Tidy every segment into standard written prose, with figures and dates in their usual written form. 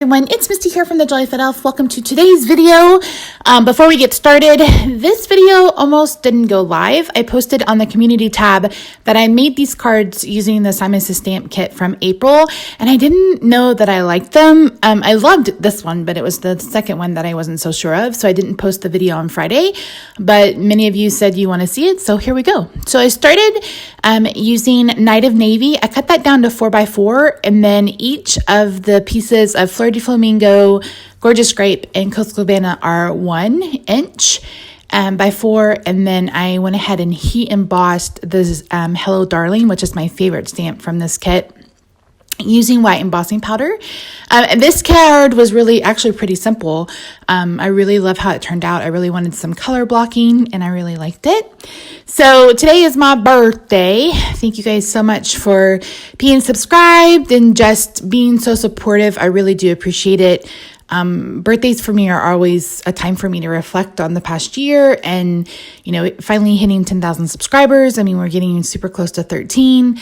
Everyone, it's Misty here from TheJollyFatElf. Welcome to today's video. Before we get started, this video almost didn't go live. I posted on the community tab that I made these cards using the Simon Says stamp kit from April, and I didn't know that I liked them. I loved this one, but it was the second one that I wasn't so sure of, so I didn't post the video on Friday, but many of you said you want to see it, so here we go. So I started using Night of Navy. I cut that down to 4x4, and then each of the pieces of Fleur de Flamingo, Gorgeous Grape, and Coastal Cabana are 1 inch by 4, and then I went ahead and heat embossed this Hello Darling, which is my favorite stamp from this kit, using white embossing powder. This card was really actually pretty simple. I really love how it turned out. I really wanted some color blocking and I really liked it. So today is my birthday. Thank you guys so much for being subscribed and just being so supportive. I really do appreciate it. Birthdays for me are always a time for me to reflect on the past year and, you know, finally hitting 10,000 subscribers. I mean, we're getting super close to 13.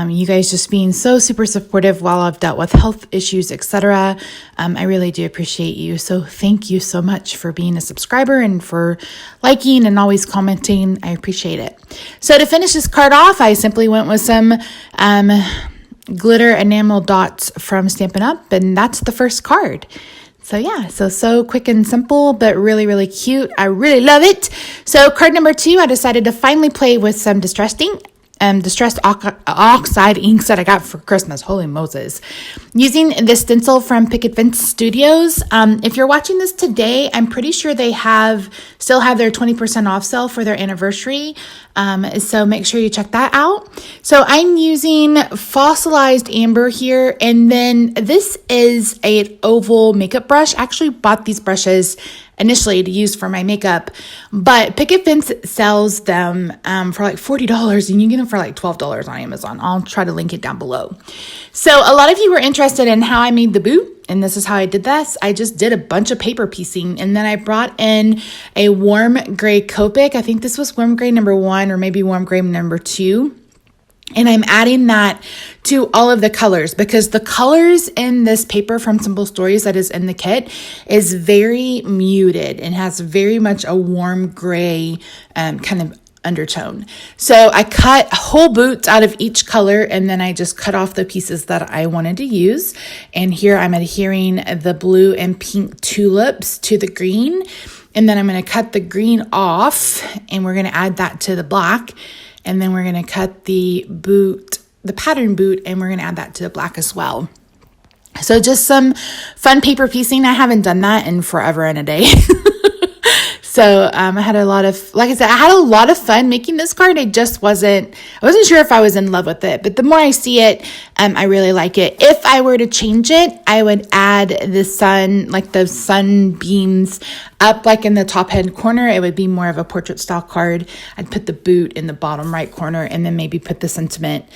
You guys just being so super supportive while I've dealt with health issues, etc. I really do appreciate you. So thank you so much for being a subscriber and for liking and always commenting. I appreciate it. So to finish this card off, I simply went with some, glitter enamel dots from Stampin' Up, and that's the first card. So yeah, so quick and simple, but really, really cute. I really love it. So card number 2, I decided to finally play with some distressed ink. Distressed oxide inks that I got for Christmas. Holy Moses. Using this stencil from Picket Fence Studios. If you're watching this today, I'm pretty sure they still have their 20% off sale for their anniversary. So make sure you check that out. So I'm using fossilized amber here. And then this is an oval makeup brush. I actually bought these brushes initially to use for my makeup, but Picket Fence sells them for like $40 and you get them for like $12 on Amazon. I'll try to link it down below. So a lot of you were interested in how I made the boot, and this is how I did this. I just did a bunch of paper piecing, and then I brought in a warm gray Copic. I think this was warm gray number 1 or maybe warm gray number 2. And I'm adding that to all of the colors because the colors in this paper from Simple Stories that is in the kit is very muted and has very much a warm gray kind of undertone. So I cut whole boots out of each color, and then I just cut off the pieces that I wanted to use. And here I'm adhering the blue and pink tulips to the green. And then I'm going to cut the green off, and we're going to add that to the black. And then we're going to cut the boot, the pattern boot, and we're going to add that to the black as well. So just some fun paper piecing. I haven't done that in forever and a day. So I had a lot of, like I said, I had a lot of fun making this card. I wasn't sure if I was in love with it, but the more I see it, I really like it. If I were to change it, I would add the sun, like the sunbeams up like in the top head corner. It would be more of a portrait style card. I'd put the boot in the bottom right corner and then maybe put the sentiment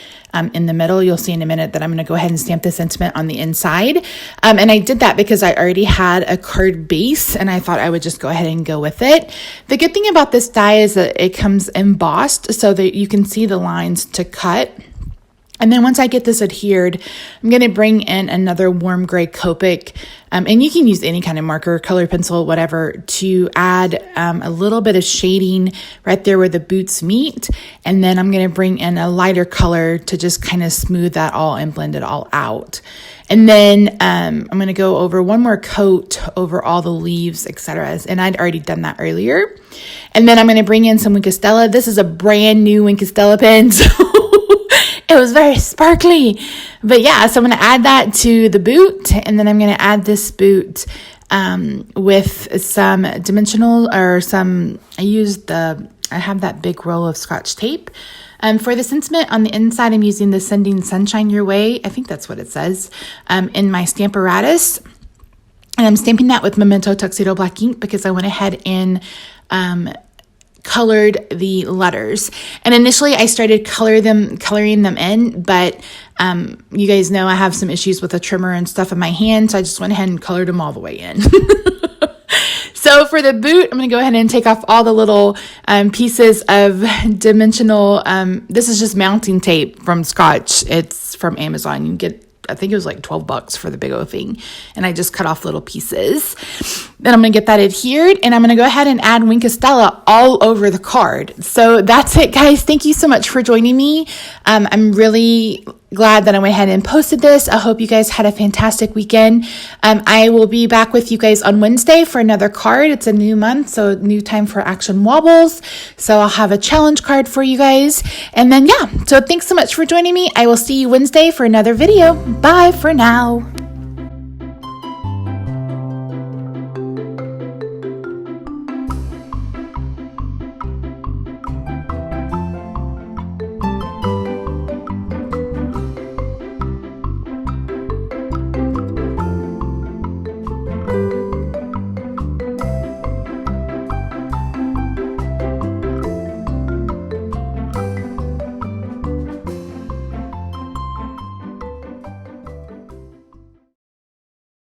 in the middle. You'll see in a minute that I'm going to go ahead and stamp the sentiment on the inside. And I did that because I already had a card base and I thought I would just go ahead and go with it. The good thing about this die is that it comes embossed so that you can see the lines to cut. And then once I get this adhered, I'm going to bring in another warm gray Copic, and you can use any kind of marker, color pencil, whatever, to add a little bit of shading right there where the boots meet. And then I'm going to bring in a lighter color to just kind of smooth that all and blend it all out. And then I'm going to go over one more coat over all the leaves, etc. And I'd already done that earlier. And then I'm going to bring in some Wink Stella. This is a brand new Wink Stella pen, so it was very sparkly. But yeah, so I'm going to add that to the boot, and then I'm going to add this boot with some dimensional or some, I have that big roll of Scotch tape. For the sentiment on the inside, I'm using the Sending Sunshine Your Way. I think that's what it says in my Stamparatus. And I'm stamping that with Memento Tuxedo Black ink because I went ahead and colored the letters. And initially I started coloring them in, but you guys know I have some issues with a trimmer and stuff in my hand, so I just went ahead and colored them all the way in. So for the boot, I'm going to go ahead and take off all the little pieces of dimensional, this is just mounting tape from Scotch. It's from Amazon. You can get I think it was like $12 for the big old thing. And I just cut off little pieces. Then I'm going to get that adhered, and I'm going to go ahead and add Wink of Stella all over the card. So that's it, guys. Thank you so much for joining me. I'm really glad that I went ahead and posted this. I hope you guys had a fantastic weekend. I will be back with you guys on Wednesday for another card. It's a new month, so new time for Action Wobbles. So I'll have a challenge card for you guys. And then, yeah, so thanks so much for joining me. I will see you Wednesday for another video. Bye for now.